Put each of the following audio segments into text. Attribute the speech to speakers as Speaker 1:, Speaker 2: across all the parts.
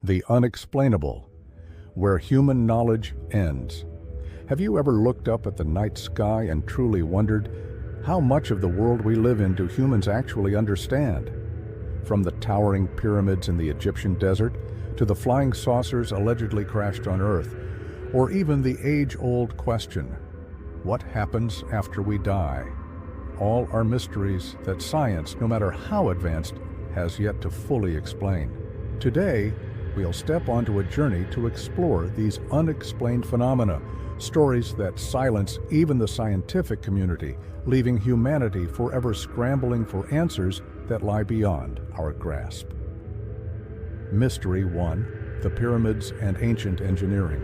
Speaker 1: The unexplainable, where human knowledge ends. Have you ever looked up at the night sky and truly wondered, how much of the world we live in do humans actually understand? From the towering pyramids in the Egyptian desert, to the flying saucers allegedly crashed on Earth, or even the age-old question, what happens after we die? All are mysteries that science, no matter how advanced, has yet to fully explain. Today, we'll step onto a journey to explore these unexplained phenomena, stories that silence even the scientific community, leaving humanity forever scrambling for answers that lie beyond our grasp. Mystery 1: The Pyramids and Ancient Engineering.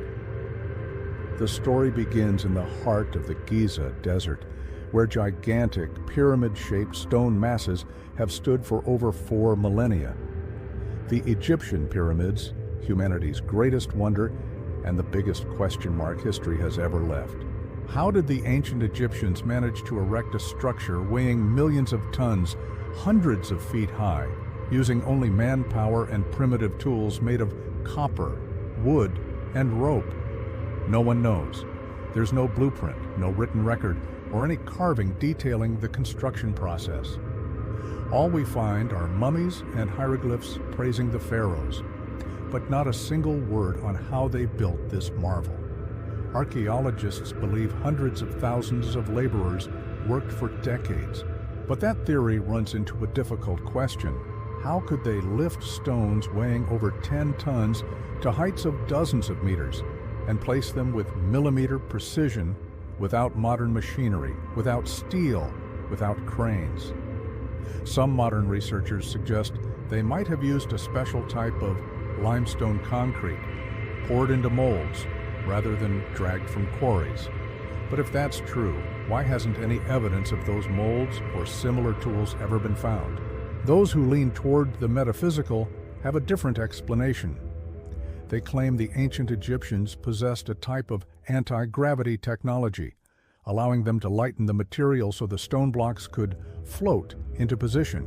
Speaker 1: The story begins in the heart of the Giza Desert, where gigantic pyramid-shaped stone masses have stood for over 4 millennia. The Egyptian pyramids, humanity's greatest wonder and the biggest question mark history has ever left. How did the ancient Egyptians manage to erect a structure weighing millions of tons, hundreds of feet high, using only manpower and primitive tools made of copper, wood, and rope? No one knows. There's no blueprint, no written record, or any carving detailing the construction process. All we find are mummies and hieroglyphs praising the pharaohs, but not a single word on how they built this marvel. Archaeologists believe hundreds of thousands of laborers worked for decades, but that theory runs into a difficult question. How could they lift stones weighing over 10 tons to heights of dozens of meters and place them with millimeter precision without modern machinery, without steel, without cranes? Some modern researchers suggest they might have used a special type of limestone concrete, poured into molds, rather than dragged from quarries. But if that's true, why hasn't any evidence of those molds or similar tools ever been found? Those who lean toward the metaphysical have a different explanation. They claim the ancient Egyptians possessed a type of anti-gravity technology, allowing them to lighten the material so the stone blocks could float into position.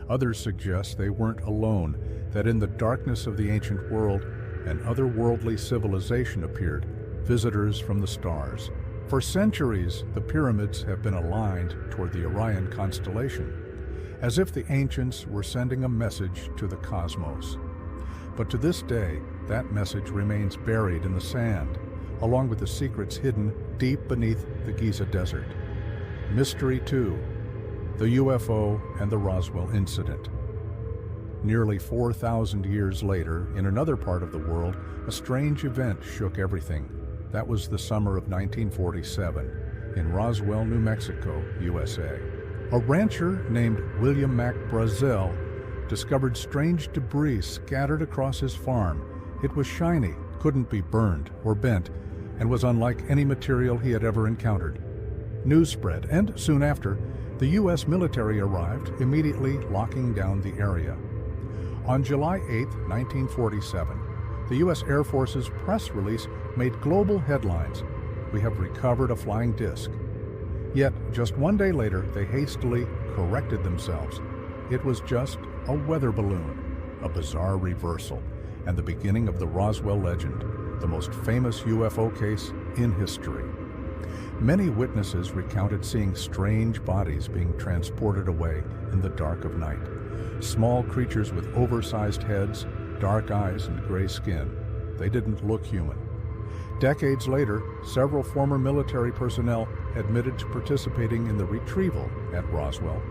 Speaker 1: Others suggest they weren't alone, that in the darkness of the ancient world, an otherworldly civilization appeared, visitors from the stars. For centuries, the pyramids have been aligned toward the Orion constellation, as if the ancients were sending a message to the cosmos. But to this day, that message remains buried in the sand, along with the secrets hidden deep beneath the Giza Desert. Mystery 2: The UFO and the Roswell Incident. Nearly 4,000 years later, in another part of the world, a strange event shook everything. That was the summer of 1947, in Roswell, New Mexico, USA. A rancher named William Mac Brazel discovered strange debris scattered across his farm. It was shiny, couldn't be burned or bent, and was unlike any material he had ever encountered. News spread, and soon after, the U.S. military arrived, immediately locking down the area. On July 8, 1947, the U.S. Air Force's press release made global headlines. We have recovered a flying disc. Yet, just one day later, they hastily corrected themselves. It was just a weather balloon, a bizarre reversal, and the beginning of the Roswell legend, the most famous UFO case in history. Many witnesses recounted seeing strange bodies being transported away in the dark of night. Small creatures with oversized heads, dark eyes, and gray skin. They didn't look human. Decades later, several former military personnel admitted to participating in the retrieval at Roswell,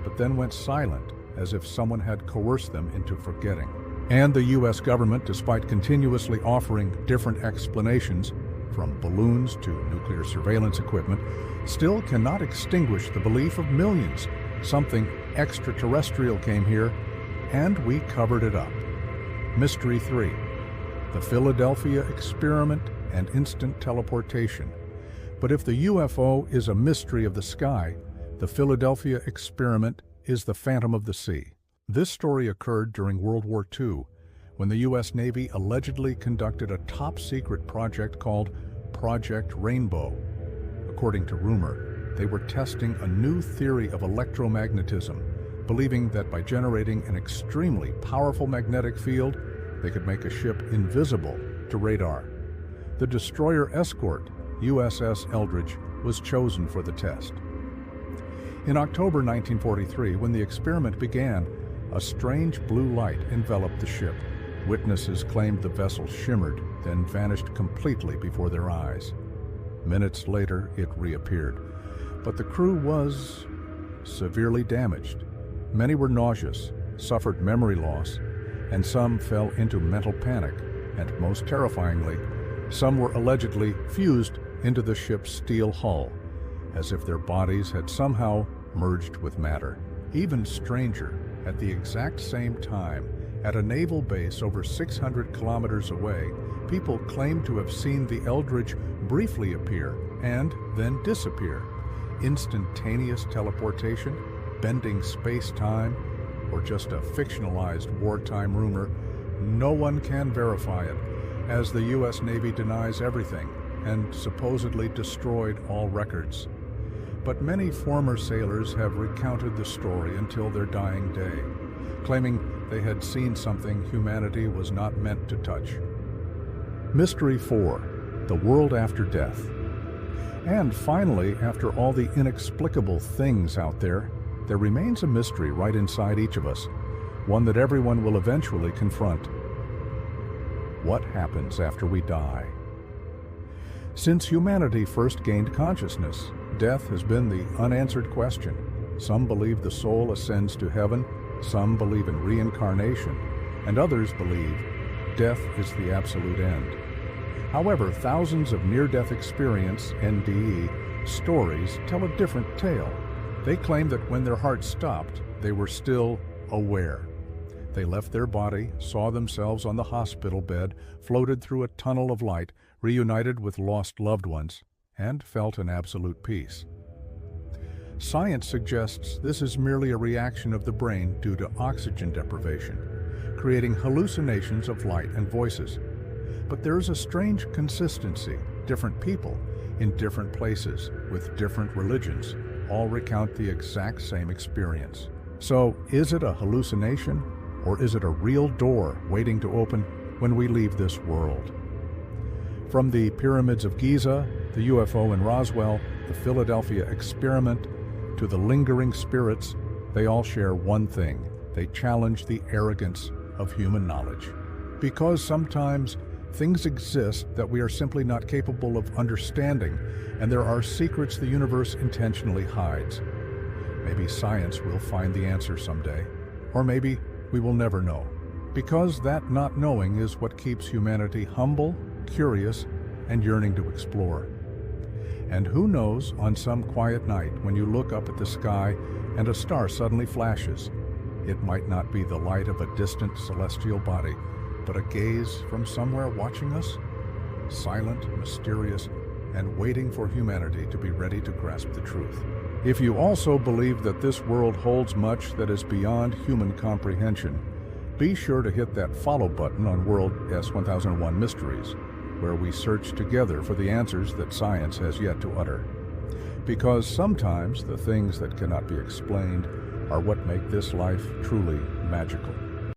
Speaker 1: but then went silent as if someone had coerced them into forgetting. And the U.S. government, despite continuously offering different explanations, from balloons to nuclear surveillance equipment, still cannot extinguish the belief of millions. Something extraterrestrial came here, and we covered it up. Mystery 3: The Philadelphia Experiment and Instant Teleportation. But if the UFO is a mystery of the sky, the Philadelphia Experiment is the phantom of the sea. This story occurred during World War II, when the U.S. Navy allegedly conducted a top-secret project called Project Rainbow. According to rumor, they were testing a new theory of electromagnetism, believing that by generating an extremely powerful magnetic field, they could make a ship invisible to radar. The destroyer escort, USS Eldridge, was chosen for the test. In October 1943, when the experiment began, a strange blue light enveloped the ship. Witnesses claimed the vessel shimmered, then vanished completely before their eyes. Minutes later, it reappeared. But the crew was severely damaged. Many were nauseous, suffered memory loss, and some fell into mental panic, and most terrifyingly, some were allegedly fused into the ship's steel hull, as if their bodies had somehow merged with matter. Even stranger, at the exact same time, at a naval base over 600 kilometers away, people claimed to have seen the Eldridge briefly appear and then disappear. Instantaneous teleportation, bending space-time, or just a fictionalized wartime rumor, no one can verify it, as the U.S. Navy denies everything and supposedly destroyed all records. But many former sailors have recounted the story until their dying day, claiming they had seen something humanity was not meant to touch. Mystery 4. The World After Death. And finally, after all the inexplicable things out there, there remains a mystery right inside each of us, one that everyone will eventually confront. What happens after we die? Since humanity first gained consciousness, death has been the unanswered question. Some believe the soul ascends to heaven, some believe in reincarnation, and others believe death is the absolute end. However, thousands of near-death experience, NDE, stories tell a different tale. They claim that when their heart stopped, they were still aware. They left their body, saw themselves on the hospital bed, floated through a tunnel of light, reunited with lost loved ones, and felt an absolute peace. Science suggests this is merely a reaction of the brain due to oxygen deprivation, creating hallucinations of light and voices. But there's a strange consistency. Different people, in different places, with different religions, all recount the exact same experience. So, is it a hallucination, or is it a real door waiting to open when we leave this world? From the pyramids of Giza, the UFO in Roswell, the Philadelphia experiment, to the lingering spirits, they all share one thing. They challenge the arrogance of human knowledge. Because sometimes things exist that we are simply not capable of understanding, and there are secrets the universe intentionally hides. Maybe science will find the answer someday, or maybe we will never know. Because that not knowing is what keeps humanity humble, curious, and yearning to explore. And who knows, on some quiet night when you look up at the sky and a star suddenly flashes, it might not be the light of a distant celestial body, but a gaze from somewhere watching us, silent, mysterious, and waiting for humanity to be ready to grasp the truth. If you also believe that this world holds much that is beyond human comprehension, be sure to hit that follow button on World S1001 Mysteries, where we search together for the answers that science has yet to utter. Because sometimes the things that cannot be explained are what make this life truly magical.